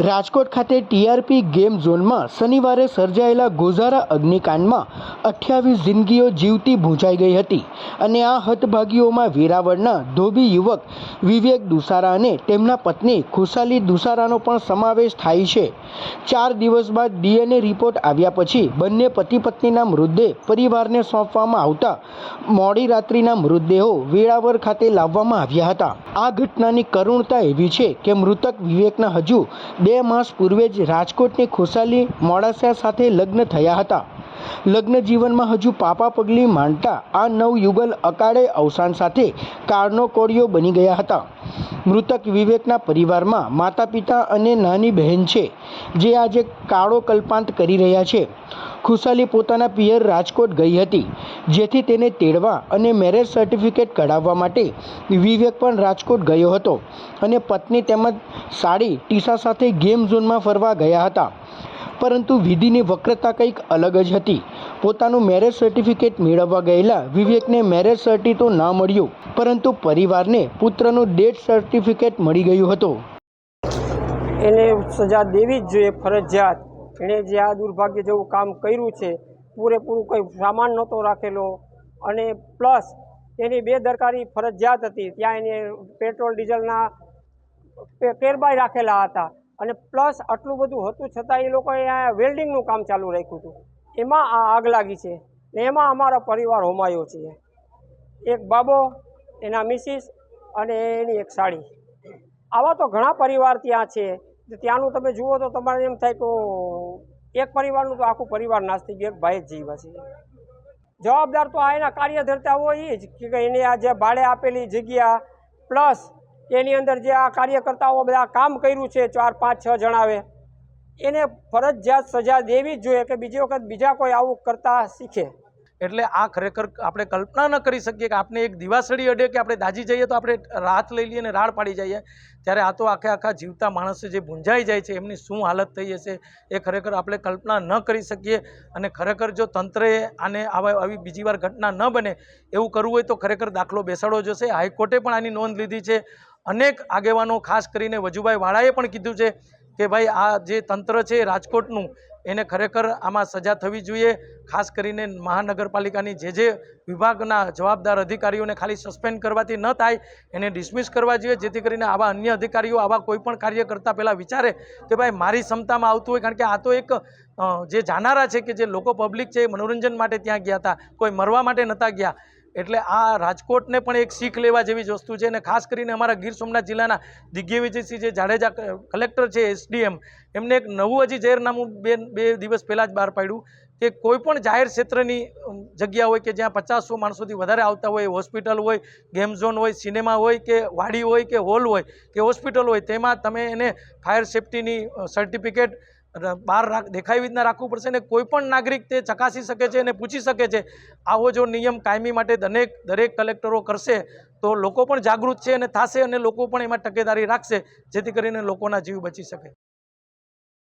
રાજકોટ ખાતે TRP game ઝોનમાં શનિવારે સર્જાયેલા ગોઝારા અગ્નિકાંડમાં 28 જિંદગીઓ જીવતી ભૂંજાઈ ગઈ હતી અને આ હતભાગીઓમાં વેરાવળના ધોબી યુવક વિવેક દુસારા અને તેમના પત્ની ખુશાલી દુસારાનો પણ સમાવેશ થાય છે। 4 દિવસ બાદ ડીએનએ રિપોર્ટ આવ્યા પછી બંને પતિ પત્નીના મૃતદેહ પરિવારને સોંપવામાં આવતા મોડી રાત્રિના મૃતદેહો વેરાવળ ખાતે લાવવામાં આવ્યા હતા। આ ઘટનાની કરુણતા એવી છે કે મૃતક વિવેકના હજુ 2 માસ પૂર્વે જ રાજકોટની ખુશાલી મોડાસા સાથે લગ્ન થયા હતા। લગ્ન જીવનમાં હજુ પાપા પગલી માંડતા આ નવયુગલ અકાળે અવસાન સાથે કાળનો કોળિયો બની ગયા હતા। મૃતક વિવેકના પરિવારમાં માતા પિતા અને નાની બહેન છે, જે આજે કાળો કલ્પાંત કરી રહ્યા છે। ખુશાલી પોતાના પિયર રાજકોટ ગઈ હતી, જેથી તેને તેડવા અને મેરેજ સર્ટિફિકેટ કઢાવવા માટે વિવેક પણ રાજકોટ ગયો હતો અને પત્ની તેમજ સાડી ટીસા સાથે ગેમ ઝોનમાં ફરવા ગયા હતા। પરંતુ વિધિની વક્રતા કંઈક અલગ જ હતી। પોતાનું મેરેજ સર્ટિફિકેટ મેળવવા ગયેલા વિવેકને મેરેજ સર્ટિ તો ના મળ્યું, પરંતુ પરિવારને પુત્રનું ડેથ સર્ટિફિકેટ મળી ગયું હતું। એને સજા દેવી જ જોઈએ, ફરજિયાત। એણે જે આ દુર્ભાગ્ય જેવું કામ કર્યું છે, પૂરેપૂરું કંઈ સામાન નહોતો રાખેલો અને પ્લસ એની બેદરકારી ફરજિયાત હતી। ત્યાં એને પેટ્રોલ ડીઝલના કેરબાઈ રાખેલા હતા અને પ્લસ આટલું બધું હતું છતાં એ લોકોએ અહીંયા વેલ્ડિંગનું કામ ચાલુ રાખ્યું હતું। એમાં આ આગ લાગી છે ને એમાં અમારો પરિવાર હોમાયો છે। એક બાબો, એના મિસિસ અને એની એક સાડી। આવા તો ઘણા પરિવાર ત્યાં છે। ત્યાંનું તમે જુઓ તો તમારે એમ થાય તો એક પરિવારનું તો આખું પરિવાર નાશ થઈ ગયું। એક ભાઈ જ જીવા છે। જવાબદાર તો આ એના કાર્યધર્તા હોય એ જ કે એને આ જે ભાડે આપેલી જગ્યા પ્લસ એની અંદર જે આ કાર્યકર્તાઓ બધા કામ કર્યું છે 4, 5, 6 જણાવે, એને ફરજિયાત સજા દેવી જ જોઈએ કે બીજી વખત બીજા કોઈ આવું કરતા શીખે। એટલે આ ખરેખર આપણે કલ્પના ન કરી શકીએ કે આપણે એક દિવાસળી અડે કે આપણે દાજી જઈએ તો આપણે રાહત લઈ લઈએ અને રાડ પાડી જઈએ, ત્યારે આ તો આખા જીવતા માણસો જે ભૂંજાઈ જાય છે એમની શું હાલત થઈ હશે એ ખરેખર આપણે કલ્પના ન કરી શકીએ। અને ખરેખર જો તંત્રએ આને આવી બીજી વાર ઘટના ન બને એવું કરવું હોય તો ખરેખર દાખલો બેસાડવો જોશે। હાઈકોર્ટે પણ આની નોંધ લીધી છે। અનેક આગેવાનો ખાસ કરીને વજુભાઈ વાળાએ પણ કીધું છે કે ભાઈ આ જે તંત્ર છે રાજકોટનું એને ખરેખર આમાં સજા થવી જોઈએ। ખાસ કરીને મહાનગરપાલિકાની જે વિભાગના જવાબદાર અધિકારીઓને ખાલી સસ્પેન્ડ કરવાથી ન થાય, એને ડિસમિસ કરવા જોઈએ, જેથી કરીને આવા અન્ય અધિકારીઓ આવા કોઈ પણ કાર્ય કરતાં પહેલાં વિચારે કે ભાઈ મારી ક્ષમતામાં આવતું હોય। કારણ કે આ તો એક જે જાનારા છે કે જે લોકો પબ્લિક છે એ મનોરંજન માટે ત્યાં ગયા હતા, કોઈ મરવા માટે નહોતા ગયા। એટલે આ રાજકોટને પણ એક શીખ લેવા જેવી જ વસ્તુ છે। અને ખાસ કરીને અમારા ગીર સોમનાથ જિલ્લાના દિગ્વિજયસિંહ જે જાડેજા કલેક્ટર છે, એસડીએમ, એમને એક નવું હજી જાહેરનામું બે દિવસ પહેલાં જ બહાર પાડ્યું કે કોઈ પણ જાહેર ક્ષેત્રની જગ્યા હોય કે જ્યાં 50-100 માણસોથી વધારે આવતા હોય, હોસ્પિટલ હોય, ગેમ ઝોન હોય, સિનેમા હોય કે વાડી હોય કે હોલ હોય કે હોસ્પિટલ હોય, તેમાં તમે એને ફાયર સેફ્ટીની સર્ટિફિકેટ બહાર દેખાવી રીતના રાખવું પડશે ને કોઈ પણ નાગરિક તે ચકાસી શકે છે અને પૂછી શકે છે। આવો જો નિયમ કાયમી માટે દરેક કલેક્ટરો કરશે તો લોકો પણ જાગૃત છે અને થશે અને લોકો પણ એમાં તકેદારી રાખશે, જેથી કરીને લોકોના જીવ બચી શકે।